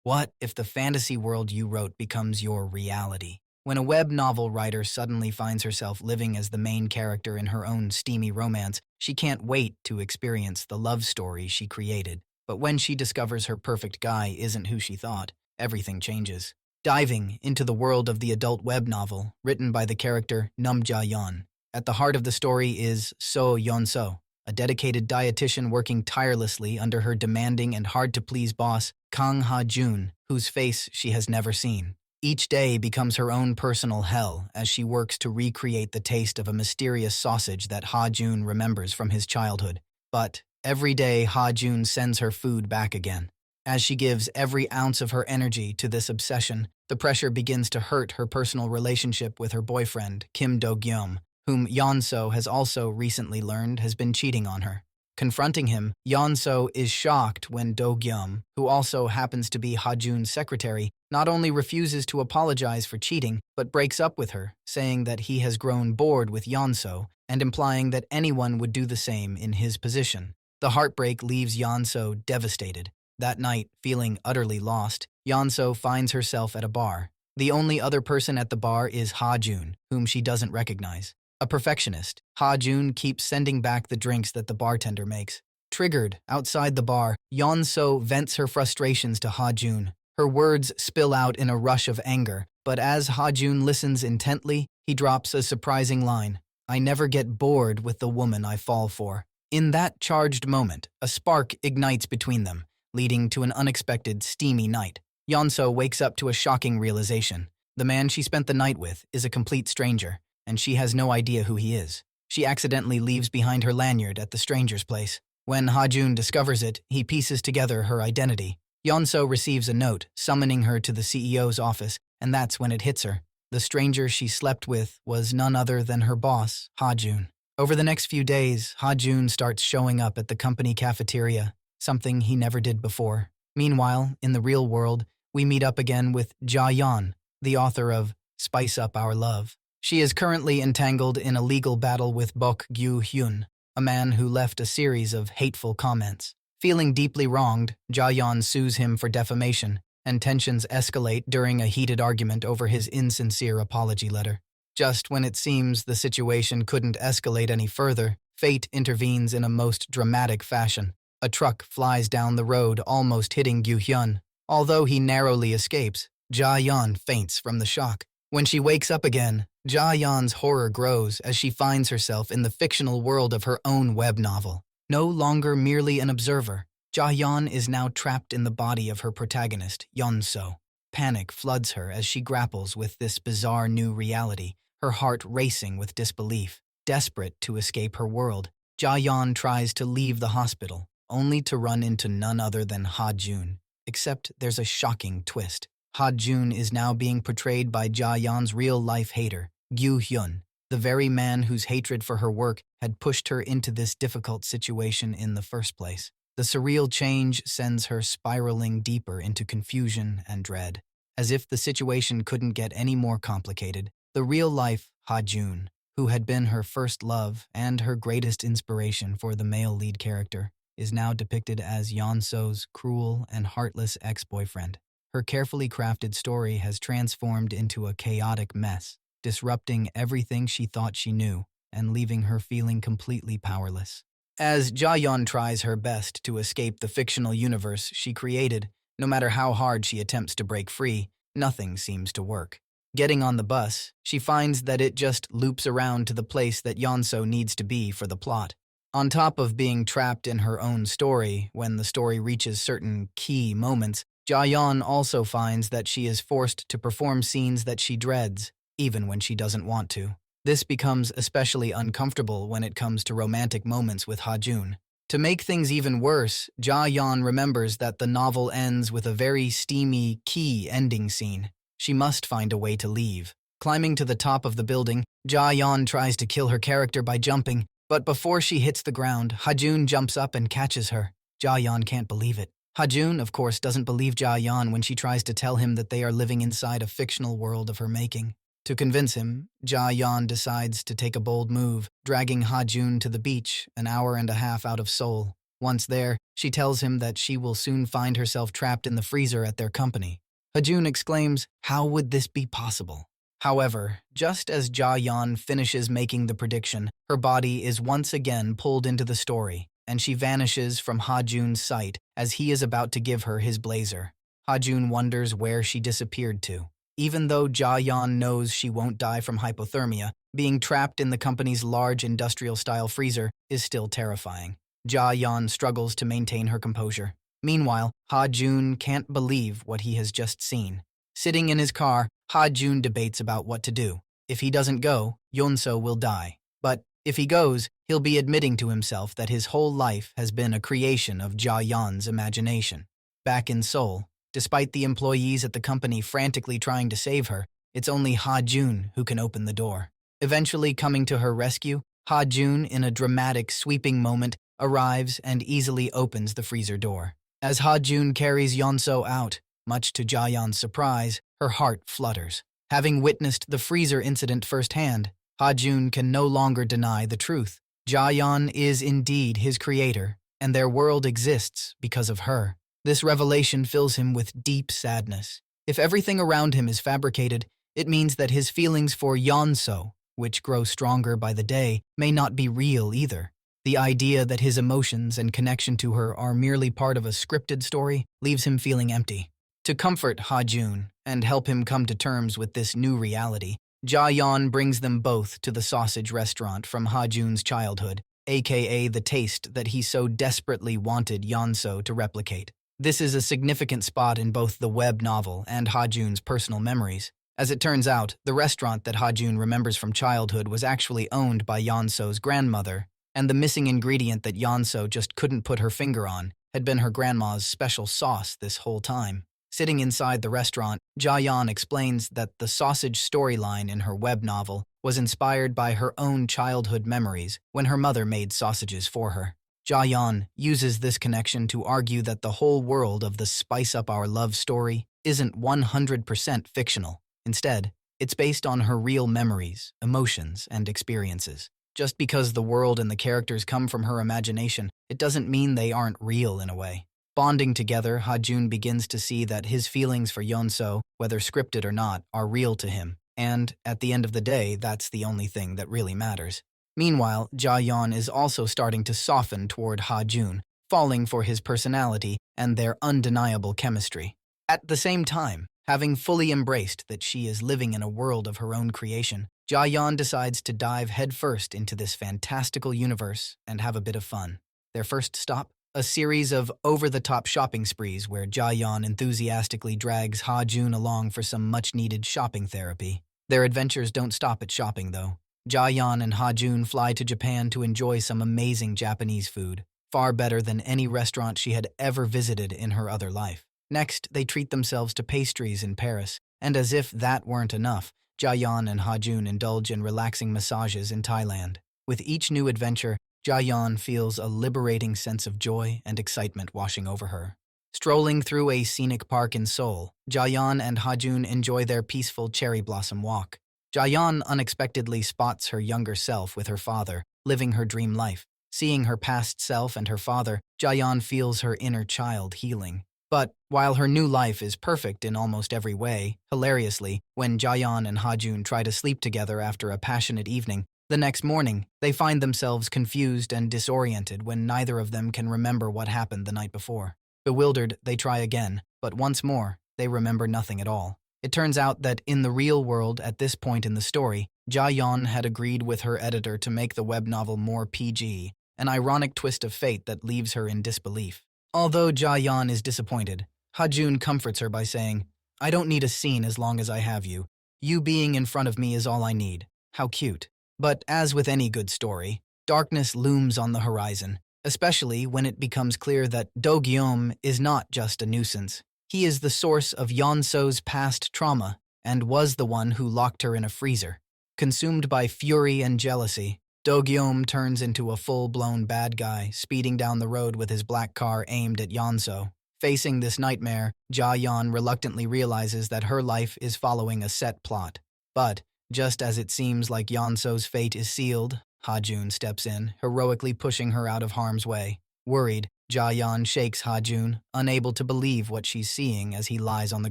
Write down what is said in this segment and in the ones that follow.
What if the fantasy world you wrote becomes your reality? When a web novel writer suddenly finds herself living as the main character in her own steamy romance, she can't wait to experience the love story she created. But when she discovers her perfect guy isn't who she thought, everything changes. Diving into the world of the adult web novel, written by the character Namja Yeon. At the heart of the story is So Yeon-so, a dedicated dietitian working tirelessly under her demanding and hard-to-please boss, Kang Ha-jun, whose face she has never seen. Each day becomes her own personal hell as she works to recreate the taste of a mysterious sausage that Ha-jun remembers from his childhood. But every day Ha-jun sends her food back again. As she gives every ounce of her energy to this obsession, the pressure begins to hurt her personal relationship with her boyfriend, Kim Do-gyeom, whom Yeon-so has also recently learned has been cheating on her. Confronting him, Yeon-so is shocked when Do-gyeom, who also happens to be Ha-jun's secretary, not only refuses to apologize for cheating, but breaks up with her, saying that he has grown bored with Yeon-so and implying that anyone would do the same in his position. The heartbreak leaves Yeon-so devastated. That night, feeling utterly lost, Yeon-so finds herself at a bar. The only other person at the bar is Ha-jun, whom she doesn't recognize. A perfectionist, Ha-jun keeps sending back the drinks that the bartender makes. Triggered, outside the bar, Yeon-so vents her frustrations to Ha-jun. Her words spill out in a rush of anger, but as Ha-jun listens intently, he drops a surprising line. "I never get bored with the woman I fall for." In that charged moment, a spark ignites between them, leading to an unexpected, steamy night. Yeon-so wakes up to a shocking realization. The man she spent the night with is a complete stranger, and she has no idea who he is. She accidentally leaves behind her lanyard at the stranger's place. When Ha-jun discovers it, he pieces together her identity. Yeon-so receives a note summoning her to the CEO's office, and that's when it hits her. The stranger she slept with was none other than her boss, Ha-jun. Over the next few days, Ha-jun starts showing up at the company cafeteria, something he never did before. Meanwhile, in the real world, we meet up again with Ja-yeon, the author of Spiceup Our Love. She is currently entangled in a legal battle with Bok Gyu-hyun, a man who left a series of hateful comments. Feeling deeply wronged, Ja-yeon sues him for defamation, and tensions escalate during a heated argument over his insincere apology letter. Just when it seems the situation couldn't escalate any further, fate intervenes in a most dramatic fashion. A truck flies down the road, almost hitting Gyu-hyun. Although he narrowly escapes, Ja-yeon faints from the shock. When she wakes up again, Ja-yeon's horror grows as she finds herself in the fictional world of her own web novel. No longer merely an observer, Ja-yeon is now trapped in the body of her protagonist, Yeon-so. Panic floods her as she grapples with this bizarre new reality, her heart racing with disbelief. Desperate to escape her world, Ja-yeon tries to leave the hospital, only to run into none other than Ha-jun. Except there's a shocking twist. Ha-jun is now being portrayed by Ja-yeon's real-life hater, Gyu-hyun, the very man whose hatred for her work had pushed her into this difficult situation in the first place. The surreal change sends her spiraling deeper into confusion and dread. As if the situation couldn't get any more complicated, the real-life Ha-jun, who had been her first love and her greatest inspiration for the male lead character, is now depicted as Yeon-so's cruel and heartless ex-boyfriend. Her carefully crafted story has transformed into a chaotic mess, disrupting everything she thought she knew and leaving her feeling completely powerless. As Ja-yeon tries her best to escape the fictional universe she created, no matter how hard she attempts to break free, nothing seems to work. Getting on the bus, she finds that it just loops around to the place that Yeon-so needs to be for the plot. On top of being trapped in her own story, when the story reaches certain key moments, Ja-yeon also finds that she is forced to perform scenes that she dreads, even when she doesn't want to. This becomes especially uncomfortable when it comes to romantic moments with Ha-jun. To make things even worse, Ja-yeon remembers that the novel ends with a very steamy, key ending scene. She must find a way to leave. Climbing to the top of the building, Ja-yeon tries to kill her character by jumping, but before she hits the ground, Ha-jun jumps up and catches her. Ja-yeon can't believe it. Ha-jun, of course, doesn't believe Ja-yeon when she tries to tell him that they are living inside a fictional world of her making. To convince him, Ja-yeon decides to take a bold move, dragging Ha-jun to the beach, an hour and a half out of Seoul. Once there, she tells him that she will soon find herself trapped in the freezer at their company. Hajun exclaims, "How would this be possible?" However, just as Ja-yeon finishes making the prediction, her body is once again pulled into the story, and she vanishes from Ha-jun's sight as he is about to give her his blazer. Ha-jun wonders where she disappeared to. Even though Ja-yeon knows she won't die from hypothermia, being trapped in the company's large industrial-style freezer is still terrifying. Ja-yeon struggles to maintain her composure. Meanwhile, Ha-jun can't believe what he has just seen. Sitting in his car, Ha-jun debates about what to do. If he doesn't go, Yeonso will die. But if he goes, he'll be admitting to himself that his whole life has been a creation of Ja-yeon's imagination. Back in Seoul, despite the employees at the company frantically trying to save her, it's only Ha-jun who can open the door. Eventually coming to her rescue, Ha-jun, in a dramatic, sweeping moment, arrives and easily opens the freezer door. As Ha-jun carries Yeonso out, much to Ja-yeon's surprise, her heart flutters. Having witnessed the freezer incident firsthand, Ha-jun can no longer deny the truth. Ja-yeon is indeed his creator, and their world exists because of her. This revelation fills him with deep sadness. If everything around him is fabricated, it means that his feelings for Yeonso, which grow stronger by the day, may not be real either. The idea that his emotions and connection to her are merely part of a scripted story leaves him feeling empty. To comfort Ha-jun and help him come to terms with this new reality, Ja-yeon brings them both to the sausage restaurant from Ha-jun's childhood, aka the taste that he so desperately wanted Yeonso to replicate. This is a significant spot in both the web novel and Ha-jun's personal memories. As it turns out, the restaurant that Ha-jun remembers from childhood was actually owned by Yeonso's grandmother, and the missing ingredient that Yeonso just couldn't put her finger on had been her grandma's special sauce this whole time. Sitting inside the restaurant, Ja-yeon explains that the sausage storyline in her web novel was inspired by her own childhood memories when her mother made sausages for her. Ja-yeon uses this connection to argue that the whole world of the Spice Up Our Love story isn't 100% fictional. Instead, it's based on her real memories, emotions, and experiences. Just because the world and the characters come from her imagination, it doesn't mean they aren't real in a way. Bonding together, Ha-jun begins to see that his feelings for Yeonso, whether scripted or not, are real to him. And, at the end of the day, that's the only thing that really matters. Meanwhile, Ja-yeon is also starting to soften toward Ha-jun, falling for his personality and their undeniable chemistry. At the same time, having fully embraced that she is living in a world of her own creation, Ja-yeon decides to dive headfirst into this fantastical universe and have a bit of fun. Their first stop? A series of over-the-top shopping sprees where Ja-yeon enthusiastically drags Ha-jun along for some much-needed shopping therapy. Their adventures don't stop at shopping, though. Ja-yeon and Ha-jun fly to Japan to enjoy some amazing Japanese food, far better than any restaurant she had ever visited in her other life. Next, they treat themselves to pastries in Paris, and as if that weren't enough, Ja-yeon and Ha-jun indulge in relaxing massages in Thailand. With each new adventure, Ja-yeon feels a liberating sense of joy and excitement washing over her. Strolling through a scenic park in Seoul, Ja-yeon and Ha-jun enjoy their peaceful cherry blossom walk. Ja-yeon unexpectedly spots her younger self with her father, living her dream life. Seeing her past self and her father, Ja-yeon feels her inner child healing. But while her new life is perfect in almost every way, hilariously, when Ja-yeon and Ha-jun try to sleep together after a passionate evening, the next morning, they find themselves confused and disoriented when neither of them can remember what happened the night before. Bewildered, they try again, but once more, they remember nothing at all. It turns out that in the real world at this point in the story, Ja-yeon had agreed with her editor to make the web novel more PG, an ironic twist of fate that leaves her in disbelief. Although Ja-yeon is disappointed, Ha-jun comforts her by saying, "I don't need a scene as long as I have you. You being in front of me is all I need." How cute. But as with any good story, darkness looms on the horizon, especially when it becomes clear that Do-gyeom is not just a nuisance. He is the source of Yeonso's past trauma and was the one who locked her in a freezer. Consumed by fury and jealousy, Do-gyeom turns into a full-blown bad guy, speeding down the road with his black car aimed at Yeonso. Facing this nightmare, Ja-yeon reluctantly realizes that her life is following a set plot. But, just as it seems like Yeonso's fate is sealed, Ha-jun steps in, heroically pushing her out of harm's way. Worried, Ja-yeon shakes Ha-jun, unable to believe what she's seeing as he lies on the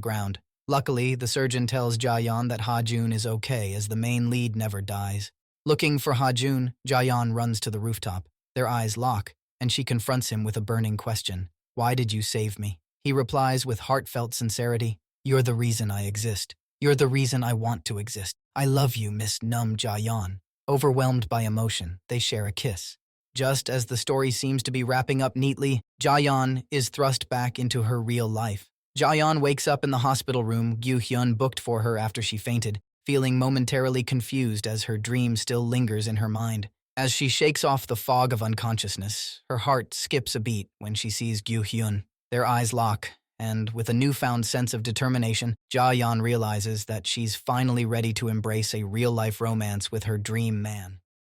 ground. Luckily, the surgeon tells Ja-yeon that Ha-jun is okay as the main lead never dies. Looking for Ha-jun, Ja-yeon runs to the rooftop. Their eyes lock, and she confronts him with a burning question. Why did you save me? He replies with heartfelt sincerity. You're the reason I exist. You're the reason I want to exist. I love you, Miss Num Ja-yeon. Overwhelmed by emotion, they share a kiss. Just as the story seems to be wrapping up neatly, Ja-yeon is thrust back into her real life. Ja-yeon wakes up in the hospital room Gyu-hyun booked for her after she fainted, feeling momentarily confused as her dream still lingers in her mind. As she shakes off the fog of unconsciousness, her heart skips a beat when she sees Gyu-hyun. Their eyes lock, and with a newfound sense of determination, Ja-yeon realizes that she's finally ready to embrace a real-life romance with her dream man.